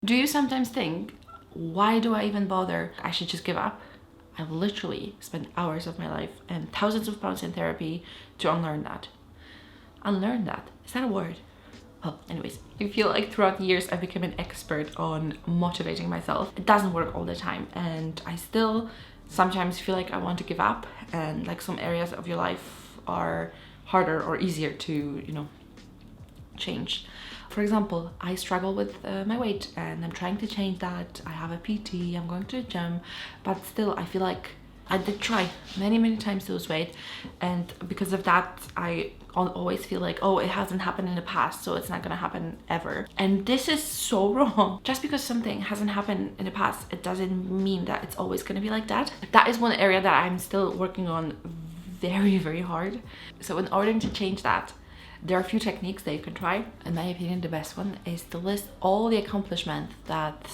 Do you sometimes think, why do I even bother? I should just give up. I've literally spent hours of my life and thousands of pounds in therapy to unlearn that. Unlearn that. Is that a word? Well, anyways, I feel like throughout the years I've become an expert on motivating myself. It doesn't work all the time, and I still sometimes feel like I want to give up, and like some areas of your life are harder or easier to, you know, change. For example, I struggle with my weight and I'm trying to change that. I have a PT, I'm going to a gym, but still I feel like I did try many times to lose weight, and because of that I always feel like, oh, it hasn't happened in the past, so it's not gonna happen ever. And this is so wrong. Just because something hasn't happened in the past, it doesn't mean that it's always gonna be like that. That is one area that I'm still working on very hard. So in order to change that, there are a few techniques that you can try. In my opinion, the best one is to list all the accomplishments that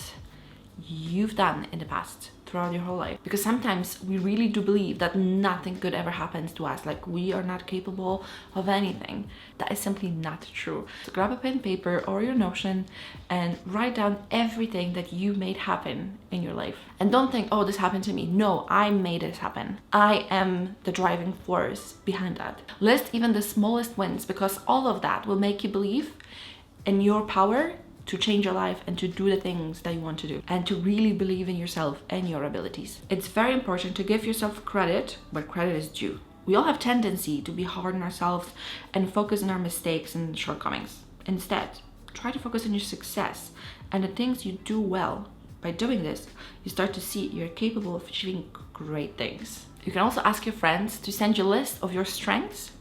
you've done in the past throughout your whole life, because sometimes we really do believe that nothing good ever happens to us, like we are not capable of anything. That is simply not true. So grab a pen and paper or your Notion and write down everything that you made happen in your life. And don't think, oh, this happened to me. No, I made this happen. I am the driving force behind that. List even the smallest wins, because all of that will make you believe in your power to change your life and to do the things that you want to do, and to really believe in yourself and your abilities. It's very important to give yourself credit where credit is due. We all have tendency to be hard on ourselves and focus on our mistakes and shortcomings. Instead, try to focus on your success and the things you do well. By doing this, you start to see you're capable of achieving great things. You can also ask your friends to send you a list of your strengths.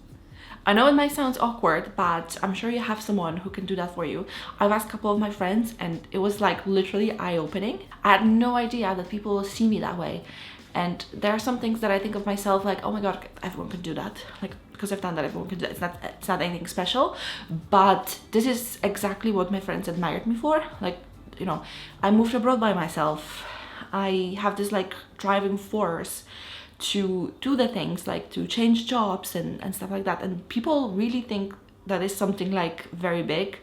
I know it might sound awkward, but I'm sure you have someone who can do that for you. I've asked a couple of my friends and it was like literally eye-opening. I had no idea that people will see me that way. And there are some things that I think of myself like, oh my god, everyone can do that. Like, because I've done that, everyone can do that. It's not anything special. But this is exactly what my friends admired me for. Like, you know, I moved abroad by myself. I have this like driving force to do the things, like to change jobs and stuff like that, and people really think that is something like very big,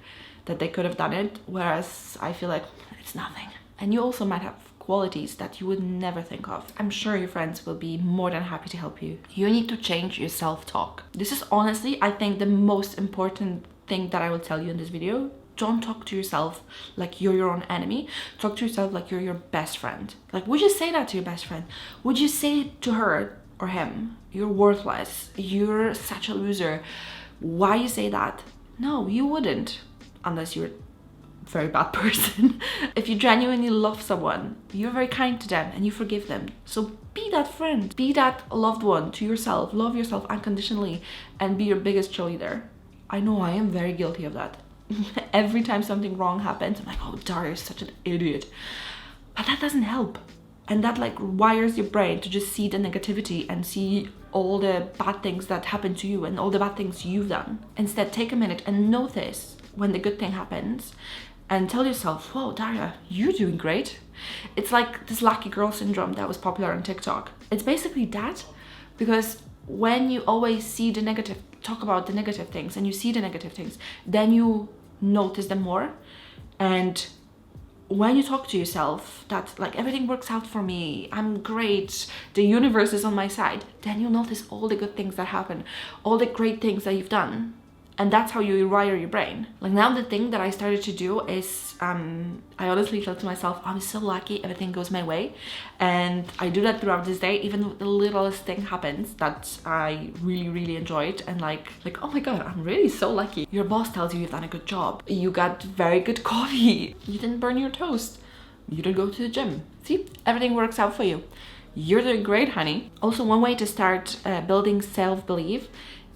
that they could have done it, whereas I feel like it's nothing. And you also might have qualities that you would never think of. I'm sure your friends will be more than happy to help you. You need to change your self-talk. This is honestly, I think, the most important thing that I will tell you in this video. Don't talk to yourself like you're your own enemy. Talk to yourself like you're your best friend. Like, would you say that to your best friend? Would you say to her or him, you're worthless, you're such a loser? Why you say that? No, you wouldn't, unless you're a very bad person. If you genuinely love someone, you're very kind to them and you forgive them. So be that friend, be that loved one to yourself. Love yourself unconditionally and be your biggest cheerleader. I know I am very guilty of that. Every time something wrong happens, I'm like, oh, Daria's such an idiot. But that doesn't help. And that like wires your brain to just see the negativity and see all the bad things that happen to you and all the bad things you've done. Instead, take a minute and notice when the good thing happens and tell yourself, whoa, Daria, you're doing great. It's like this lucky girl syndrome that was popular on TikTok. It's basically that, because when you always see the negative, talk about the negative things, and you see the negative things, then you notice them more. And when you talk to yourself that like everything works out for me, I'm great, the universe is on my side, then you'll notice all the good things that happen, all the great things that you've done. And that's how you rewire your brain. Like now the thing that I started to do is I honestly feel to myself, I'm so lucky, everything goes my way. And I do that throughout this day, even if the littlest thing happens that I really enjoyed, and like oh my god, I'm really so lucky. Your boss tells you you've done a good job, you got very good coffee, you didn't burn your toast, you didn't go to the gym. See, everything works out for you. You're doing great, honey. Also, one way to start building self-belief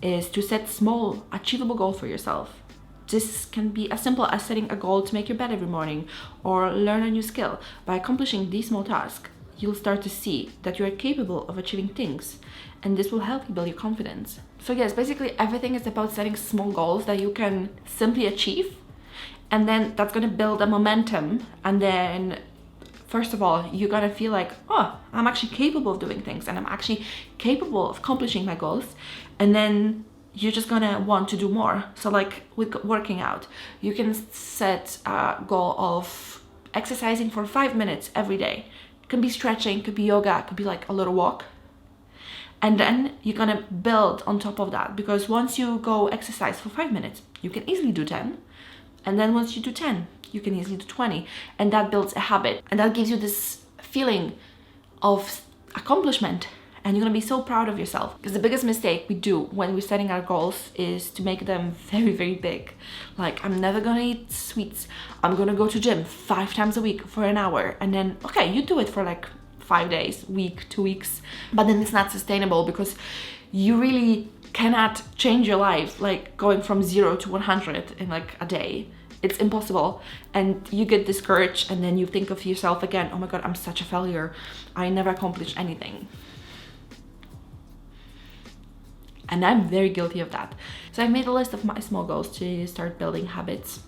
is to set small, achievable goals for yourself. This can be as simple as setting a goal to make your bed every morning or learn a new skill. By accomplishing these small tasks, you'll start to see that you are capable of achieving things, and this will help you build your confidence. So yes, basically everything is about setting small goals that you can simply achieve, and then that's going to build a momentum, and then first of all, you're gonna feel like, oh, I'm actually capable of doing things and I'm actually capable of accomplishing my goals. And then you're just gonna want to do more. So like with working out, you can set a goal of exercising for 5 minutes every day. It can be stretching, could be yoga, it could be like a little walk. And then you're gonna build on top of that, because once you go exercise for 5 minutes, you can easily do 10. And then once you do 10, you can easily do 20. And that builds a habit. And that gives you this feeling of accomplishment. And you're gonna be so proud of yourself. Because the biggest mistake we do when we're setting our goals is to make them very, very big. Like, I'm never gonna eat sweets. I'm gonna go to gym 5 times a week for an hour. And then, okay, you do it for like 5 days, week, 2 weeks. But then it's not sustainable, because you really cannot change your life like going from 0 to 100 in like a day. It's impossible. And you get discouraged, and then you think of yourself again, oh my God, I'm such a failure. I never accomplished anything. And I'm very guilty of that. So I've made a list of my small goals to start building habits.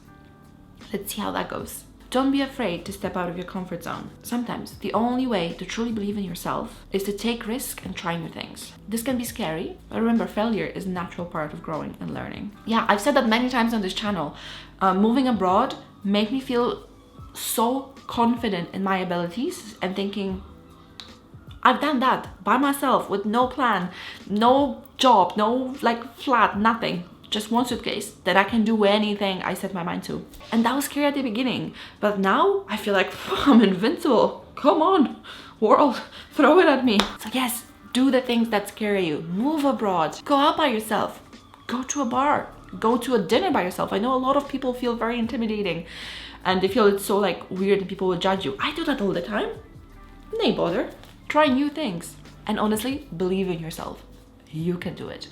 Let's see how that goes. Don't be afraid to step out of your comfort zone. Sometimes the only way to truly believe in yourself is to take risks and try new things. This can be scary, but remember, failure is a natural part of growing and learning. Yeah, I've said that many times on this channel. Moving abroad made me feel so confident in my abilities and thinking, I've done that by myself with no plan, no job, no like flat, nothing. Just one suitcase that I can do anything I set my mind to. And that was scary at the beginning, but now I feel like I'm invincible. Come on, world, throw it at me. So yes, do the things that scare you. Move abroad, go out by yourself, go to a bar, go to a dinner by yourself. I know a lot of people feel very intimidating and they feel it's so like weird and people will judge you. I do that all the time. Nay bother. Try new things. And honestly, believe in yourself. You can do it.